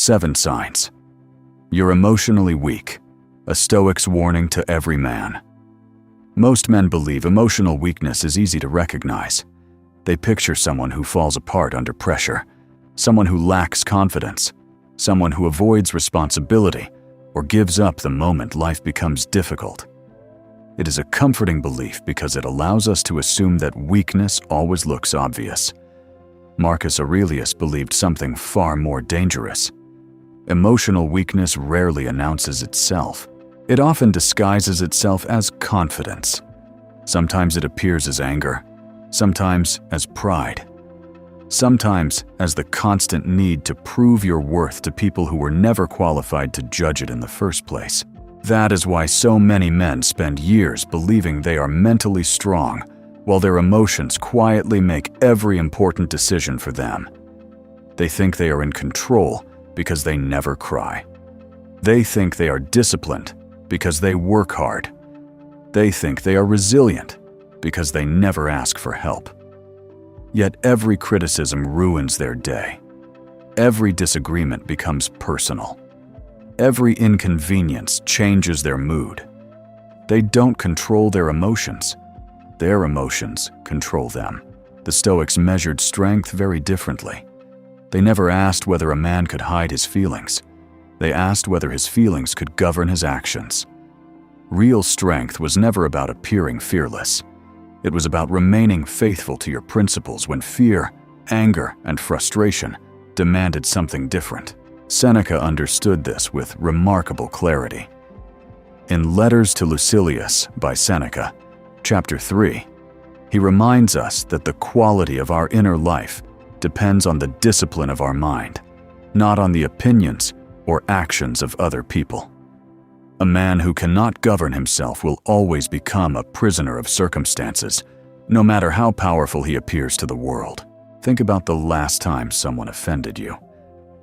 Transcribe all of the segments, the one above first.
7 signs. You're emotionally weak. A Stoic's warning to every man. Most men believe emotional weakness is easy to recognize. They picture someone who falls apart under pressure, someone who lacks confidence, someone who avoids responsibility or gives up the moment life becomes difficult. It is a comforting belief because it allows us to assume that weakness always looks obvious. Marcus Aurelius believed something far more dangerous. Emotional weakness rarely announces itself. It often disguises itself as confidence. Sometimes it appears as anger, sometimes as pride, sometimes as the constant need to prove your worth to people who were never qualified to judge it in the first place. That is why so many men spend years believing they are mentally strong, while their emotions quietly make every important decision for them. They think they are in control because they never cry. They think they are disciplined because they work hard. They think they are resilient because they never ask for help. Yet every criticism ruins their day. Every disagreement becomes personal. Every inconvenience changes their mood. They don't control their emotions. Their emotions control them. The Stoics measured strength very differently. They never asked whether a man could hide his feelings. They asked whether his feelings could govern his actions. Real strength was never about appearing fearless. It was about remaining faithful to your principles when fear, anger, and frustration demanded something different. Seneca understood this with remarkable clarity. In Letters to Lucilius by Seneca, chapter 3, he reminds us that the quality of our inner life depends on the discipline of our mind, not on the opinions or actions of other people. A man who cannot govern himself will always become a prisoner of circumstances, no matter how powerful he appears to the world. Think about the last time someone offended you.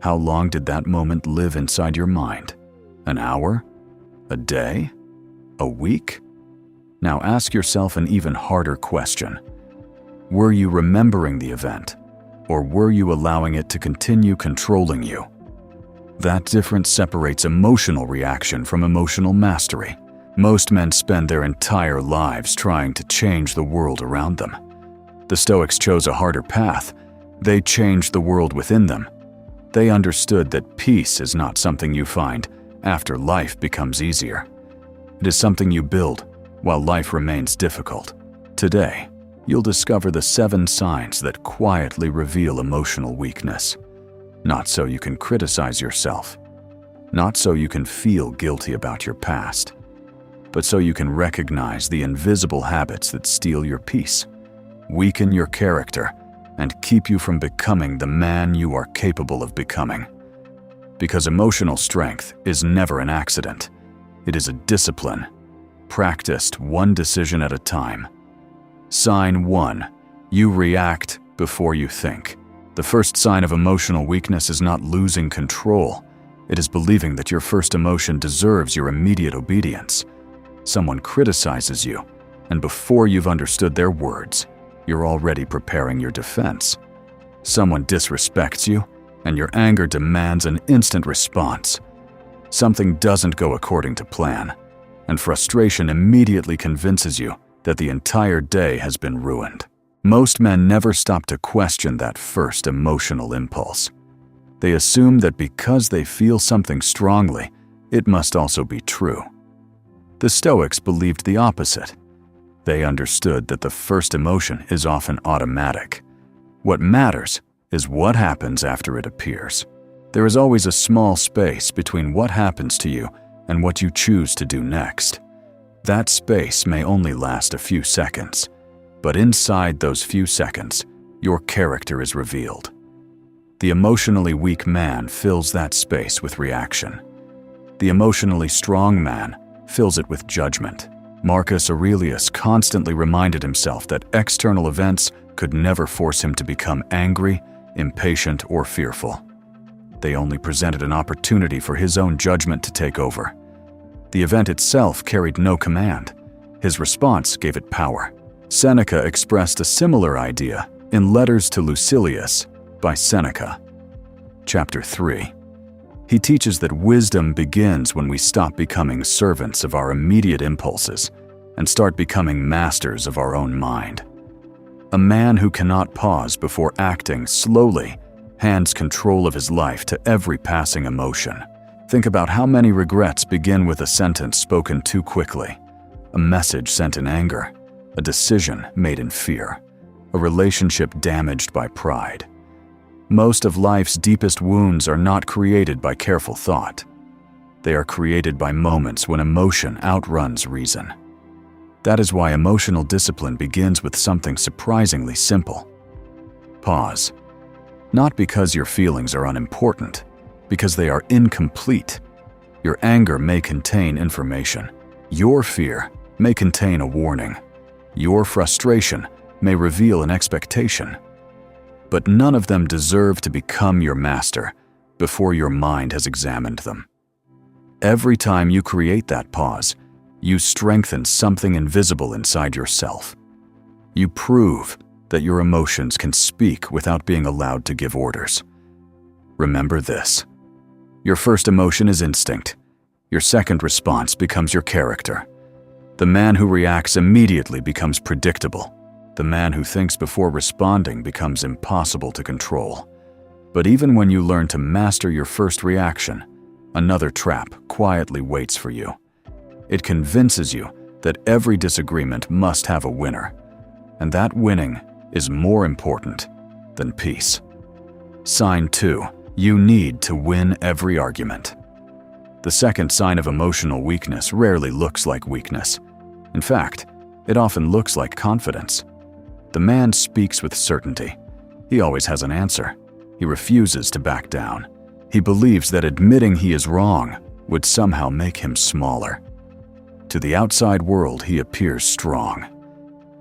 How long did that moment live inside your mind? An hour? A day? A week? Now ask yourself an even harder question. Were you remembering the event, or were you allowing it to continue controlling you? That difference separates emotional reaction from emotional mastery. Most men spend their entire lives trying to change the world around them. The Stoics chose a harder path. They changed the world within them. They understood that peace is not something you find after life becomes easier. It is something you build while life remains difficult. Today, you'll discover the 7 signs that quietly reveal emotional weakness. Not so you can criticize yourself, not so you can feel guilty about your past, but so you can recognize the invisible habits that steal your peace, weaken your character, and keep you from becoming the man you are capable of becoming. Because emotional strength is never an accident. It is a discipline, practiced one decision at a time. Sign 1. You react before you think. The first sign of emotional weakness is not losing control. It is believing that your first emotion deserves your immediate obedience. Someone criticizes you, and before you've understood their words, you're already preparing your defense. Someone disrespects you, and your anger demands an instant response. Something doesn't go according to plan, and frustration immediately convinces you that the entire day has been ruined. Most men never stop to question that first emotional impulse. They assume that because they feel something strongly, it must also be true. The Stoics believed the opposite. They understood that the first emotion is often automatic. What matters is what happens after it appears. There is always a small space between what happens to you and what you choose to do next. That space may only last a few seconds, but inside those few seconds, your character is revealed. The emotionally weak man fills that space with reaction. The emotionally strong man fills it with judgment. Marcus Aurelius constantly reminded himself that external events could never force him to become angry, impatient, or fearful. They only presented an opportunity for his own judgment to take over. The event itself carried no command. His response gave it power. Seneca expressed a similar idea in Letters to Lucilius by Seneca. Chapter 3. He teaches that wisdom begins when we stop becoming servants of our immediate impulses and start becoming masters of our own mind. A man who cannot pause before acting slowly hands control of his life to every passing emotion. Think about how many regrets begin with a sentence spoken too quickly, a message sent in anger, a decision made in fear, a relationship damaged by pride. Most of life's deepest wounds are not created by careful thought. They are created by moments when emotion outruns reason. That is why emotional discipline begins with something surprisingly simple. Pause. Not because your feelings are unimportant, because they are incomplete. Your anger may contain information. Your fear may contain a warning. Your frustration may reveal an expectation. But none of them deserve to become your master before your mind has examined them. Every time you create that pause, you strengthen something invisible inside yourself. You prove that your emotions can speak without being allowed to give orders. Remember this. Your first emotion is instinct. Your second response becomes your character. The man who reacts immediately becomes predictable. The man who thinks before responding becomes impossible to control. But even when you learn to master your first reaction, another trap quietly waits for you. It convinces you that every disagreement must have a winner, and that winning is more important than peace. Sign 2. You need to win every argument. The second sign of emotional weakness rarely looks like weakness. In fact, it often looks like confidence. The man speaks with certainty. He always has an answer. He refuses to back down. He believes that admitting he is wrong would somehow make him smaller. To the outside world, he appears strong.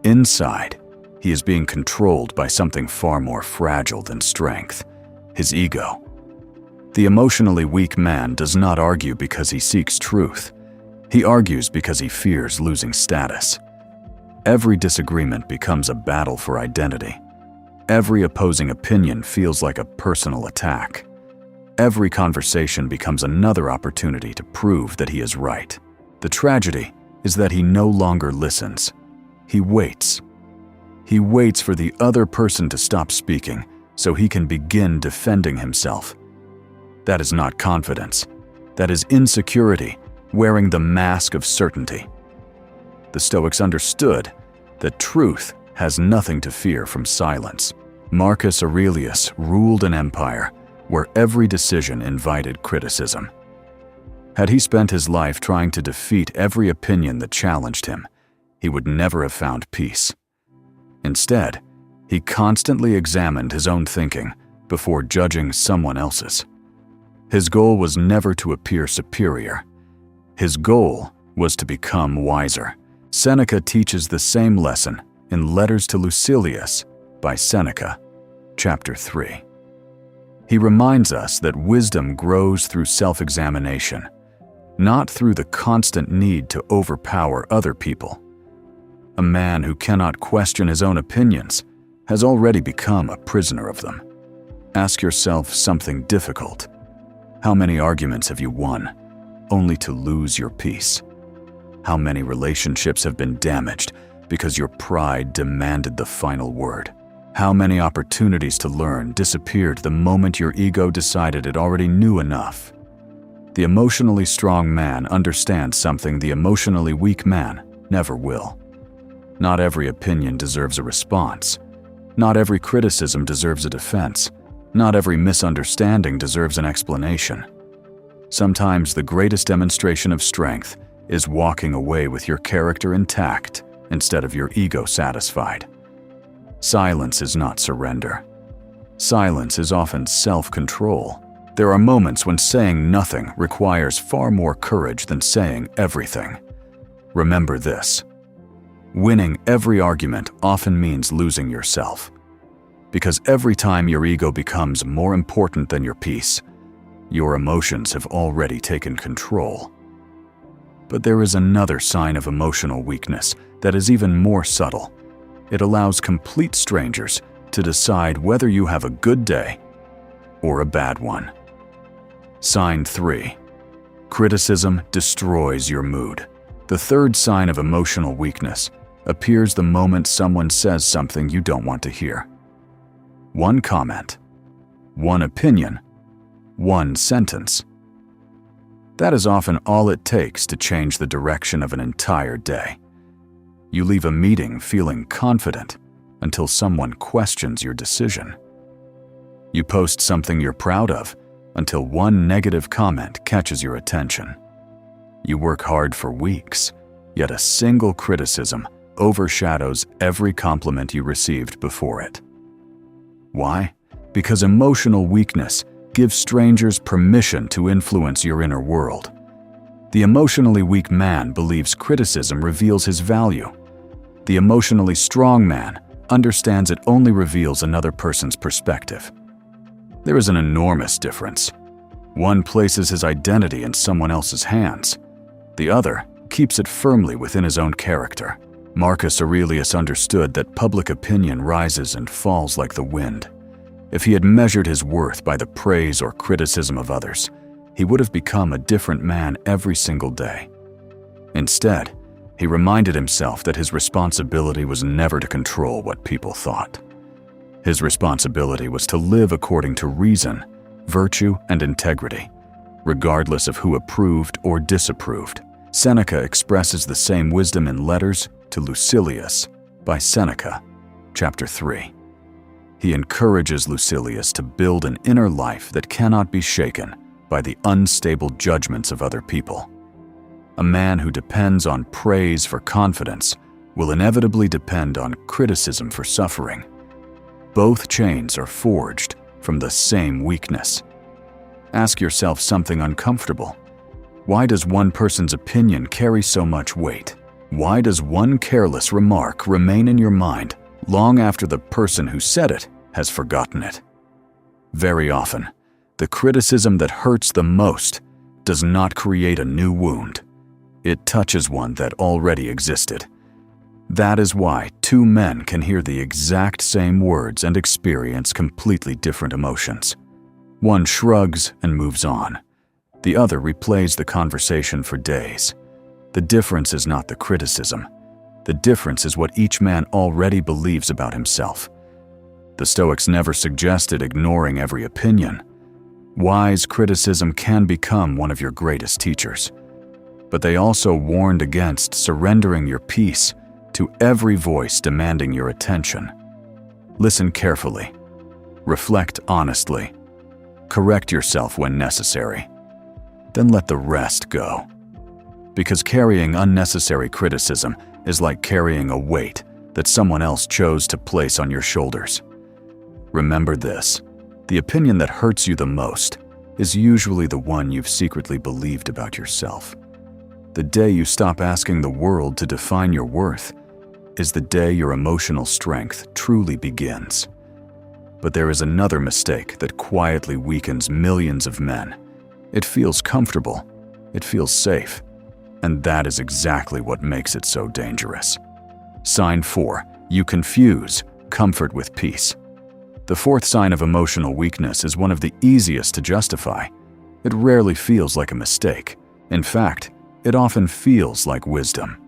Inside, he is being controlled by something far more fragile than strength: his ego. The emotionally weak man does not argue because he seeks truth. He argues because he fears losing status. Every disagreement becomes a battle for identity. Every opposing opinion feels like a personal attack. Every conversation becomes another opportunity to prove that he is right. The tragedy is that he no longer listens. He waits. He waits for the other person to stop speaking so he can begin defending himself. That is not confidence. That is insecurity, wearing the mask of certainty. The Stoics understood that truth has nothing to fear from silence. Marcus Aurelius ruled an empire where every decision invited criticism. Had he spent his life trying to defeat every opinion that challenged him, he would never have found peace. Instead, he constantly examined his own thinking before judging someone else's. His goal was never to appear superior. His goal was to become wiser. Seneca teaches the same lesson in Letters to Lucilius by Seneca, chapter 3. He reminds us that wisdom grows through self-examination, not through the constant need to overpower other people. A man who cannot question his own opinions has already become a prisoner of them. Ask yourself something difficult. How many arguments have you won, only to lose your peace? How many relationships have been damaged because your pride demanded the final word? How many opportunities to learn disappeared the moment your ego decided it already knew enough? The emotionally strong man understands something the emotionally weak man never will. Not every opinion deserves a response. Not every criticism deserves a defense. Not every misunderstanding deserves an explanation. Sometimes the greatest demonstration of strength is walking away with your character intact instead of your ego satisfied. Silence is not surrender. Silence is often self-control. There are moments when saying nothing requires far more courage than saying everything. Remember this. Winning every argument often means losing yourself. Because every time your ego becomes more important than your peace, your emotions have already taken control. But there is another sign of emotional weakness that is even more subtle. It allows complete strangers to decide whether you have a good day or a bad one. Sign 3. Criticism destroys your mood. The third sign of emotional weakness appears the moment someone says something you don't want to hear. One comment, one opinion, one sentence. That is often all it takes to change the direction of an entire day. You leave a meeting feeling confident until someone questions your decision. You post something you're proud of until one negative comment catches your attention. You work hard for weeks, yet a single criticism overshadows every compliment you received before it. Why? Because emotional weakness gives strangers permission to influence your inner world. The emotionally weak man believes criticism reveals his value. The emotionally strong man understands it only reveals another person's perspective. There is an enormous difference. One places his identity in someone else's hands. The other keeps it firmly within his own character. Marcus Aurelius understood that public opinion rises and falls like the wind. If he had measured his worth by the praise or criticism of others, he would have become a different man every single day. Instead, he reminded himself that his responsibility was never to control what people thought. His responsibility was to live according to reason, virtue, and integrity, regardless of who approved or disapproved. Seneca expresses the same wisdom in Letters to Lucilius by Seneca, chapter 3. He encourages Lucilius to build an inner life that cannot be shaken by the unstable judgments of other people. A man who depends on praise for confidence will inevitably depend on criticism for suffering. Both chains are forged from the same weakness. Ask yourself something uncomfortable. Why does one person's opinion carry so much weight? Why does one careless remark remain in your mind long after the person who said it has forgotten it? Very often, the criticism that hurts the most does not create a new wound. It touches one that already existed. That is why two men can hear the exact same words and experience completely different emotions. One shrugs and moves on. The other replays the conversation for days. The difference is not the criticism. The difference is what each man already believes about himself. The Stoics never suggested ignoring every opinion. Wise criticism can become one of your greatest teachers. But they also warned against surrendering your peace to every voice demanding your attention. Listen carefully. Reflect honestly. Correct yourself when necessary. Then let the rest go. Because carrying unnecessary criticism is like carrying a weight that someone else chose to place on your shoulders. Remember this: the opinion that hurts you the most is usually the one you've secretly believed about yourself. The day you stop asking the world to define your worth is the day your emotional strength truly begins. But there is another mistake that quietly weakens millions of men. It feels comfortable, it feels safe, and that is exactly what makes it so dangerous. Sign 4. You confuse comfort with peace. The fourth sign of emotional weakness is one of the easiest to justify. It rarely feels like a mistake. In fact, it often feels like wisdom.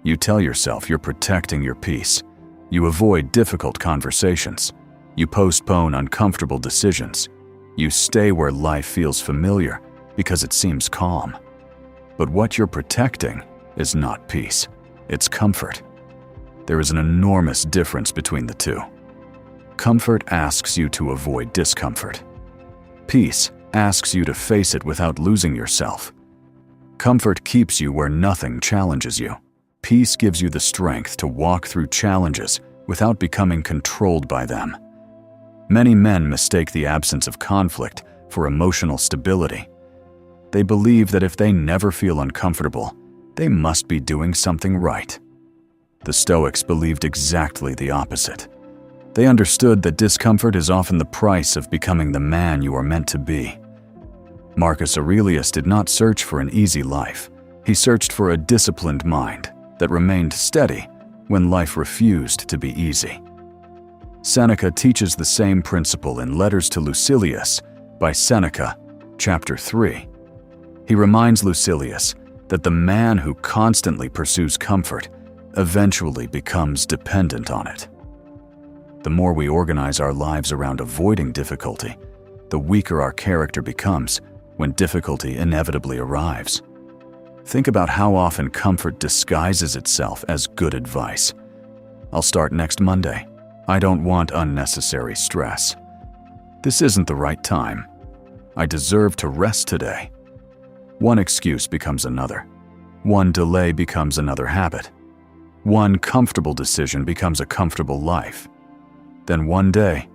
You tell yourself you're protecting your peace. You avoid difficult conversations. You postpone uncomfortable decisions. You stay where life feels familiar because it seems calm. But what you're protecting is not peace, it's comfort. There is an enormous difference between the two. Comfort asks you to avoid discomfort. Peace asks you to face it without losing yourself. Comfort keeps you where nothing challenges you. Peace gives you the strength to walk through challenges without becoming controlled by them. Many men mistake the absence of conflict for emotional stability. They believe that if they never feel uncomfortable, they must be doing something right. The Stoics believed exactly the opposite. They understood that discomfort is often the price of becoming the man you are meant to be. Marcus Aurelius did not search for an easy life. He searched for a disciplined mind that remained steady when life refused to be easy. Seneca teaches the same principle in Letters to Lucilius by Seneca, chapter 3. He reminds Lucilius that the man who constantly pursues comfort eventually becomes dependent on it. The more we organize our lives around avoiding difficulty, the weaker our character becomes when difficulty inevitably arrives. Think about how often comfort disguises itself as good advice. I'll start next Monday. I don't want unnecessary stress. This isn't the right time. I deserve to rest today. One excuse becomes another. One delay becomes another habit. One comfortable decision becomes a comfortable life. Then one day,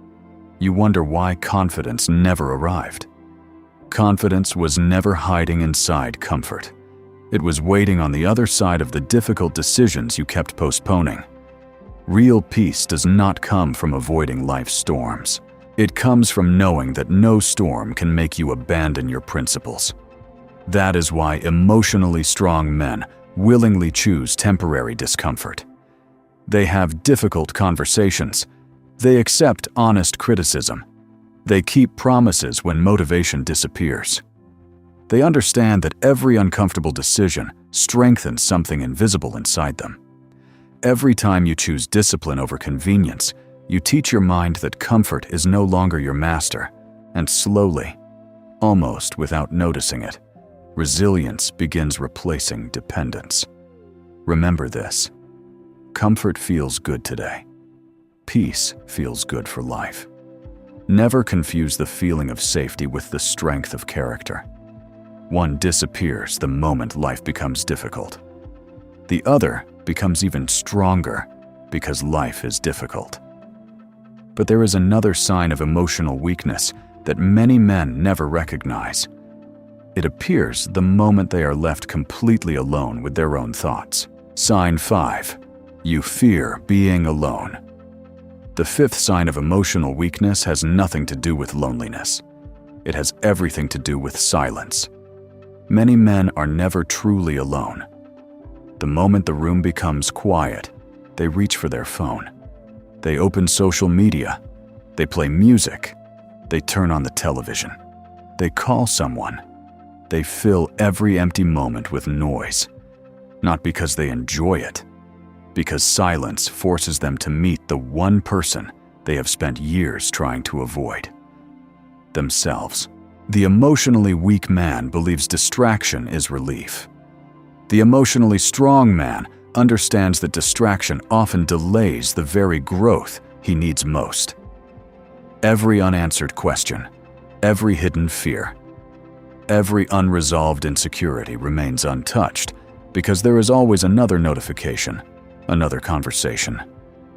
you wonder why confidence never arrived. Confidence was never hiding inside comfort. It was waiting on the other side of the difficult decisions you kept postponing. Real peace does not come from avoiding life's storms. It comes from knowing that no storm can make you abandon your principles. That is why emotionally strong men willingly choose temporary discomfort. They have difficult conversations. They accept honest criticism. They keep promises when motivation disappears. They understand that every uncomfortable decision strengthens something invisible inside them. Every time you choose discipline over convenience, you teach your mind that comfort is no longer your master, and slowly, almost without noticing it, resilience begins replacing dependence. Remember this: comfort feels good today. Peace feels good for life. Never confuse the feeling of safety with the strength of character. One disappears the moment life becomes difficult. The other becomes even stronger because life is difficult. But there is another sign of emotional weakness that many men never recognize. It appears the moment they are left completely alone with their own thoughts. Sign 5. You fear being alone. The fifth sign of emotional weakness has nothing to do with loneliness. It has everything to do with silence. Many men are never truly alone. The moment the room becomes quiet, they reach for their phone. They open social media. They play music. They turn on the television. They call someone. They fill every empty moment with noise. Not because they enjoy it, because silence forces them to meet the one person they have spent years trying to avoid: themselves. The emotionally weak man believes distraction is relief. The emotionally strong man understands that distraction often delays the very growth he needs most. Every unanswered question, every hidden fear, every unresolved insecurity remains untouched because there is always another notification, another conversation,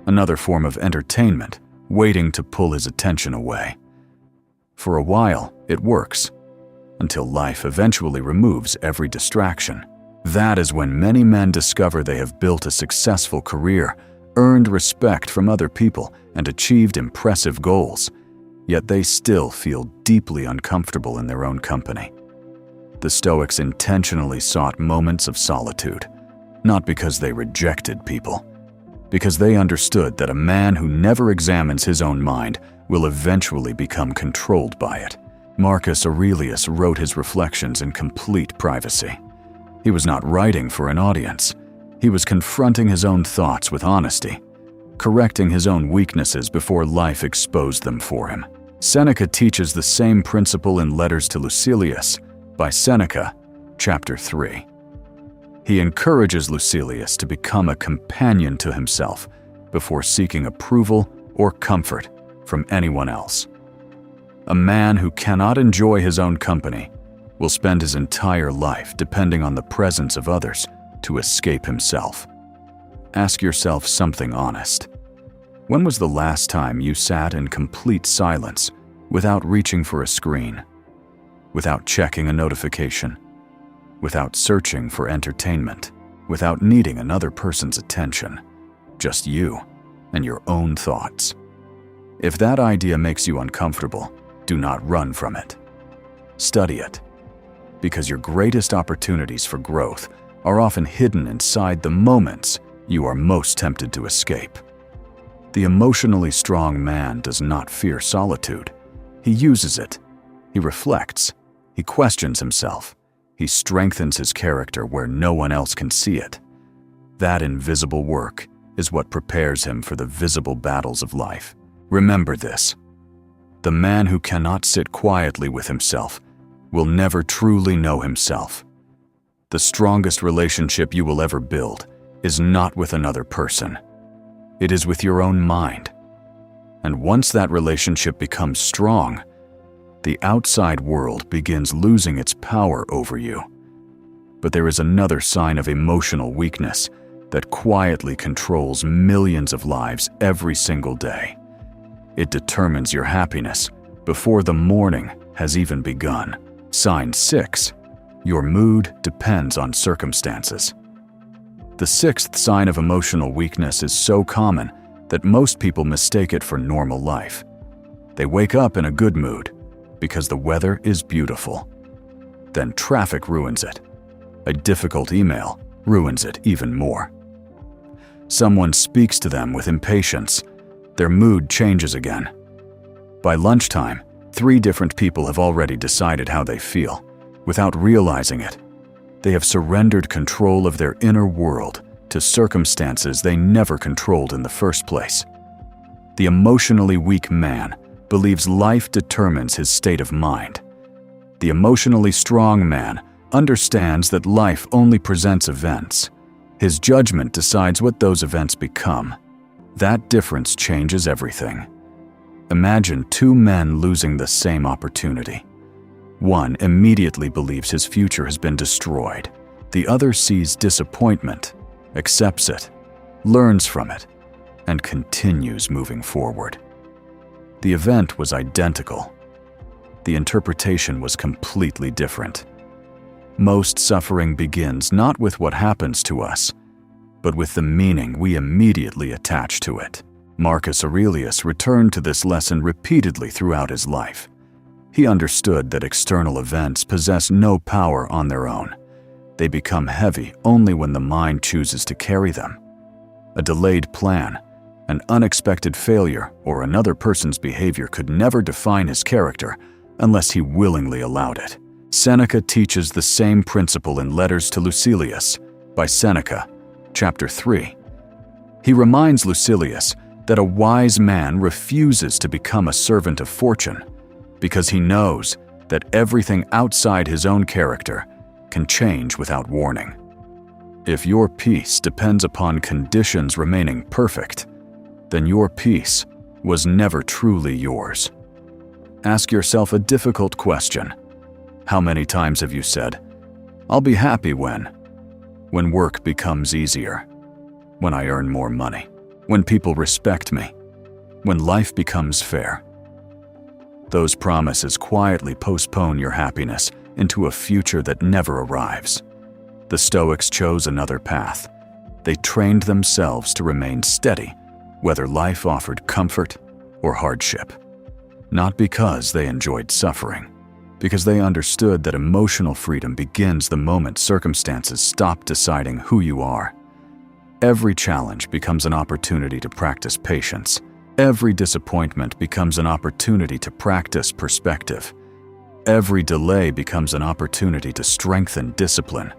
another form of entertainment waiting to pull his attention away. For a while, it works, until life eventually removes every distraction. That is when many men discover they have built a successful career, earned respect from other people, and achieved impressive goals, yet they still feel deeply uncomfortable in their own company. The Stoics intentionally sought moments of solitude, not because they rejected people, because they understood that a man who never examines his own mind will eventually become controlled by it. Marcus Aurelius wrote his reflections in complete privacy. He was not writing for an audience. He was confronting his own thoughts with honesty, correcting his own weaknesses before life exposed them for him. Seneca teaches the same principle in Letters to Lucilius by Seneca, chapter 3. He encourages Lucilius to become a companion to himself before seeking approval or comfort from anyone else. A man who cannot enjoy his own company will spend his entire life depending on the presence of others to escape himself. Ask yourself something honest. When was the last time you sat in complete silence without reaching for a screen, without checking a notification, without searching for entertainment, without needing another person's attention, just you and your own thoughts? If that idea makes you uncomfortable, do not run from it. Study it, because your greatest opportunities for growth are often hidden inside the moments you are most tempted to escape. The emotionally strong man does not fear solitude. He uses it. He reflects. He questions himself. He strengthens his character where no one else can see it. That invisible work is what prepares him for the visible battles of life. Remember this. The man who cannot sit quietly with himself will never truly know himself. The strongest relationship you will ever build is not with another person. It is with your own mind. And once that relationship becomes strong, the outside world begins losing its power over you. But there is another sign of emotional weakness that quietly controls millions of lives every single day. It determines your happiness before the morning has even begun. Sign 6. Your mood depends on circumstances. The 6th sign of emotional weakness is so common that most people mistake it for normal life. They wake up in a good mood because the weather is beautiful. Then traffic ruins it. A difficult email ruins it even more. Someone speaks to them with impatience. Their mood changes again. By lunchtime, 3 different people have already decided how they feel. Without realizing it, they have surrendered control of their inner world to circumstances they never controlled in the first place. The emotionally weak man believes life determines his state of mind. The emotionally strong man understands that life only presents events. His judgment decides what those events become. That difference changes everything. Imagine 2 men losing the same opportunity. One immediately believes his future has been destroyed. The other sees disappointment, accepts it, learns from it, and continues moving forward. The event was identical. The interpretation was completely different. Most suffering begins not with what happens to us, but with the meaning we immediately attach to it. Marcus Aurelius returned to this lesson repeatedly throughout his life. He understood that external events possess no power on their own. They become heavy only when the mind chooses to carry them. A delayed plan, an unexpected failure, or another person's behavior could never define his character unless he willingly allowed it. Seneca teaches the same principle in Letters to Lucilius by Seneca, chapter 3. He reminds Lucilius that a wise man refuses to become a servant of fortune because he knows that everything outside his own character can change without warning. If your peace depends upon conditions remaining perfect, then your peace was never truly yours. Ask yourself a difficult question. How many times have you said, "I'll be happy when work becomes easier, when I earn more money, when people respect me, when life becomes fair"? Those promises quietly postpone your happiness into a future that never arrives. The Stoics chose another path. They trained themselves to remain steady, whether life offered comfort or hardship. Not because they enjoyed suffering, because they understood that emotional freedom begins the moment circumstances stop deciding who you are. Every challenge becomes an opportunity to practice patience. Every disappointment becomes an opportunity to practice perspective. Every delay becomes an opportunity to strengthen discipline.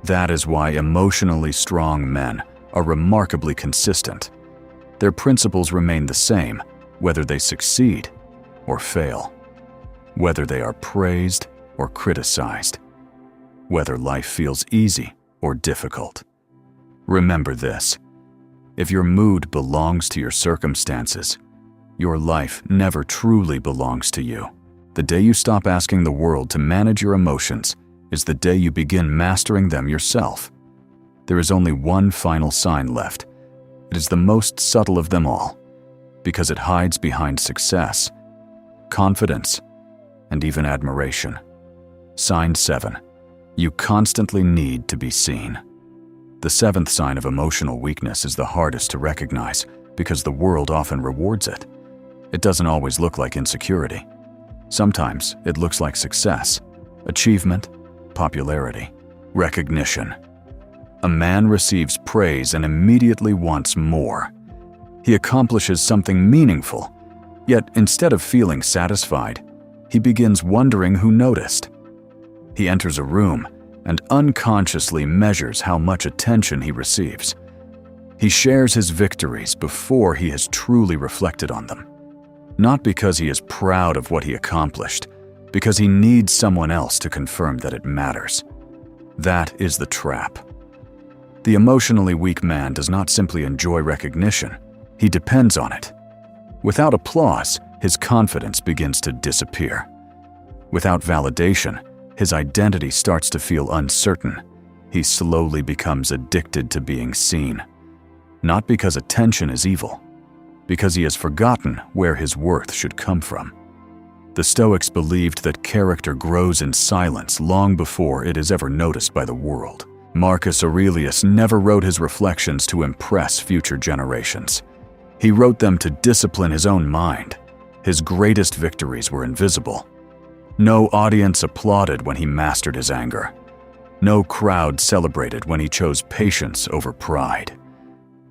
That is why emotionally strong men are remarkably consistent. Their principles remain the same, whether they succeed or fail, whether they are praised or criticized, whether life feels easy or difficult. Remember this: if your mood belongs to your circumstances, your life never truly belongs to you. The day you stop asking the world to manage your emotions is the day you begin mastering them yourself. There is only one final sign left. It is the most subtle of them all, because it hides behind success, confidence, and even admiration. Sign 7. You constantly need to be seen. The 7th sign of emotional weakness is the hardest to recognize because the world often rewards it. It doesn't always look like insecurity. Sometimes it looks like success, achievement, popularity, recognition. A man receives praise and immediately wants more. He accomplishes something meaningful, yet instead of feeling satisfied, he begins wondering who noticed. He enters a room and unconsciously measures how much attention he receives. He shares his victories before he has truly reflected on them. Not because he is proud of what he accomplished, because he needs someone else to confirm that it matters. That is the trap. The emotionally weak man does not simply enjoy recognition, he depends on it. Without applause, his confidence begins to disappear. Without validation, his identity starts to feel uncertain. He slowly becomes addicted to being seen. Not because attention is evil, because he has forgotten where his worth should come from. The Stoics believed that character grows in silence long before it is ever noticed by the world. Marcus Aurelius never wrote his reflections to impress future generations. He wrote them to discipline his own mind. His greatest victories were invisible. No audience applauded when he mastered his anger. No crowd celebrated when he chose patience over pride.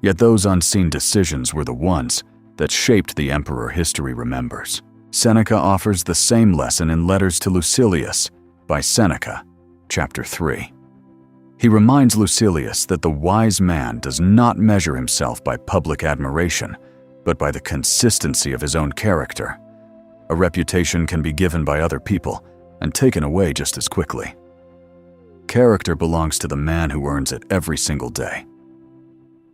Yet those unseen decisions were the ones that shaped the emperor history remembers. Seneca offers the same lesson in Letters to Lucilius by Seneca, chapter 3. He reminds Lucilius that the wise man does not measure himself by public admiration, but by the consistency of his own character. A reputation can be given by other people and taken away just as quickly. Character belongs to the man who earns it every single day.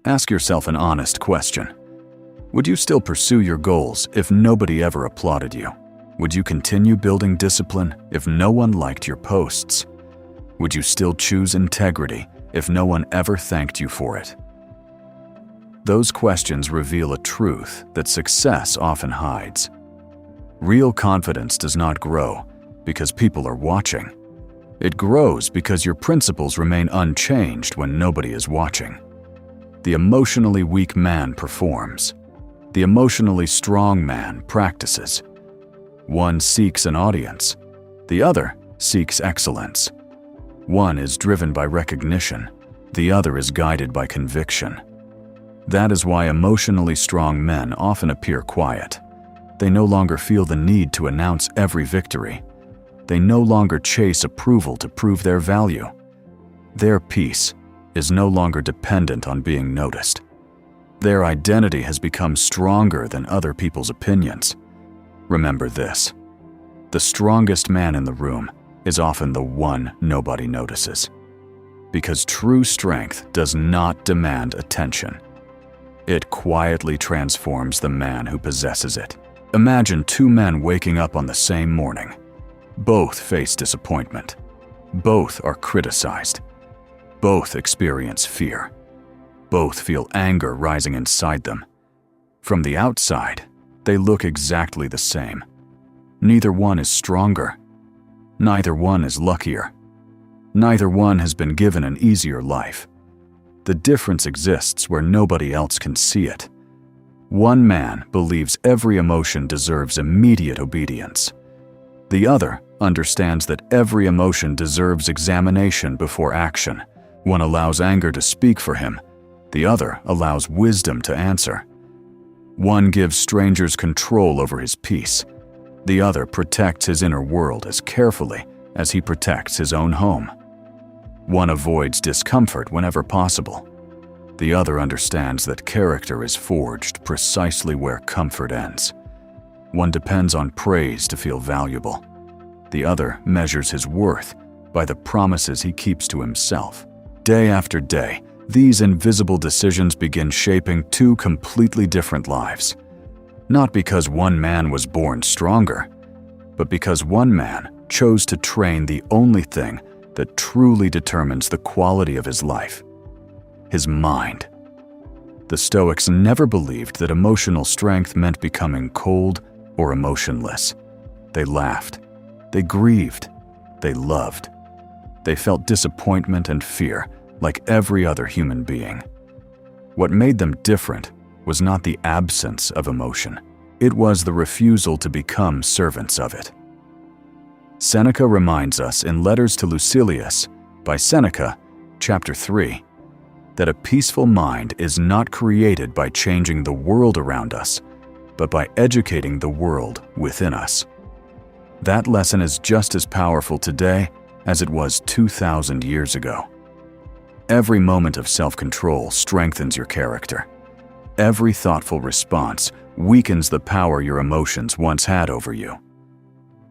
Ask yourself an honest question. Would you still pursue your goals if nobody ever applauded you? Would you continue building discipline if no one liked your posts? Would you still choose integrity if no one ever thanked you for it? Those questions reveal a truth that success often hides. Real confidence does not grow because people are watching. It grows because your principles remain unchanged when nobody is watching. The emotionally weak man performs. The emotionally strong man practices. One seeks an audience. The other seeks excellence. One is driven by recognition. The other is guided by conviction. That is why emotionally strong men often appear quiet. They no longer feel the need to announce every victory. They no longer chase approval to prove their value. Their peace is no longer dependent on being noticed. Their identity has become stronger than other people's opinions. Remember this: the strongest man in the room is often the one nobody notices. Because true strength does not demand attention. It quietly transforms the man who possesses it. Imagine two men waking up on the same morning. Both face disappointment. Both are criticized. Both experience fear. Both feel anger rising inside them. From the outside, they look exactly the same. Neither one is stronger. Neither one is luckier. Neither one has been given an easier life. The difference exists where nobody else can see it. One man believes every emotion deserves immediate obedience. The other understands that every emotion deserves examination before action. One allows anger to speak for him. The other allows wisdom to answer. One gives strangers control over his peace. The other protects his inner world as carefully as he protects his own home. One avoids discomfort whenever possible. The other understands that character is forged precisely where comfort ends. One depends on praise to feel valuable. The other measures his worth by the promises he keeps to himself. Day after day, these invisible decisions begin shaping two completely different lives. Not because one man was born stronger, but because one man chose to train the only thing that truly determines the quality of his life: his mind. The Stoics never believed that emotional strength meant becoming cold or emotionless. They laughed. They grieved. They loved. They felt disappointment and fear like every other human being. What made them different was not the absence of emotion. It was the refusal to become servants of it. Seneca reminds us in Letters to Lucilius by Seneca, chapter 3, that a peaceful mind is not created by changing the world around us, but by educating the world within us. That lesson is just as powerful today as it was 2,000 years ago. Every moment of self-control strengthens your character. Every thoughtful response weakens the power your emotions once had over you.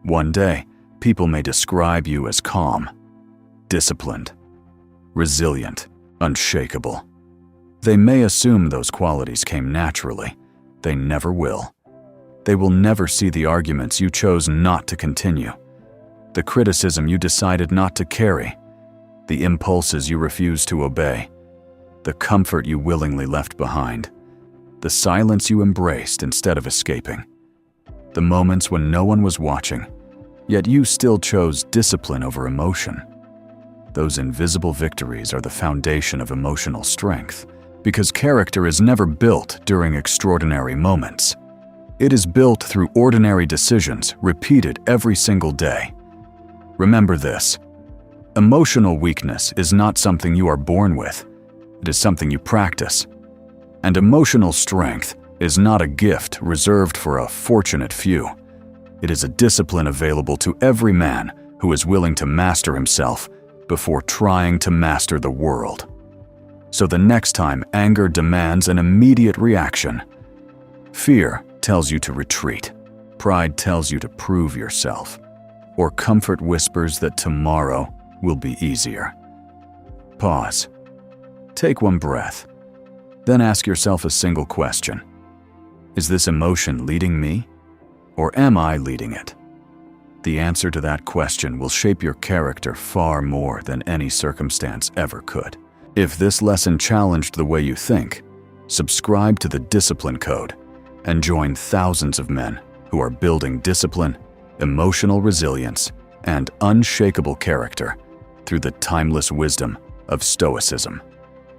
One day, people may describe you as calm, disciplined, resilient, unshakable. They may assume those qualities came naturally. They never will. They will never see the arguments you chose not to continue, the criticism you decided not to carry, the impulses you refused to obey, the comfort you willingly left behind, the silence you embraced instead of escaping, the moments when no one was watching, yet you still chose discipline over emotion. Those invisible victories are the foundation of emotional strength, because character is never built during extraordinary moments. It is built through ordinary decisions repeated every single day. Remember this: emotional weakness is not something you are born with. It is something you practice. And emotional strength is not a gift reserved for a fortunate few. It is a discipline available to every man who is willing to master himself before trying to master the world. So the next time anger demands an immediate reaction, fear tells you to retreat, pride tells you to prove yourself, or comfort whispers that tomorrow will be easier, pause. Take one breath. Then ask yourself a single question. Is this emotion leading me, or am I leading it? The answer to that question will shape your character far more than any circumstance ever could. If this lesson challenged the way you think, subscribe to the Discipline Code and join thousands of men who are building discipline, emotional resilience, and unshakable character through the timeless wisdom of Stoicism.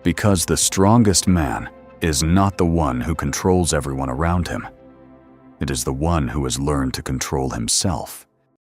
Because the strongest man is not the one who controls everyone around him. It is the one who has learned to control himself.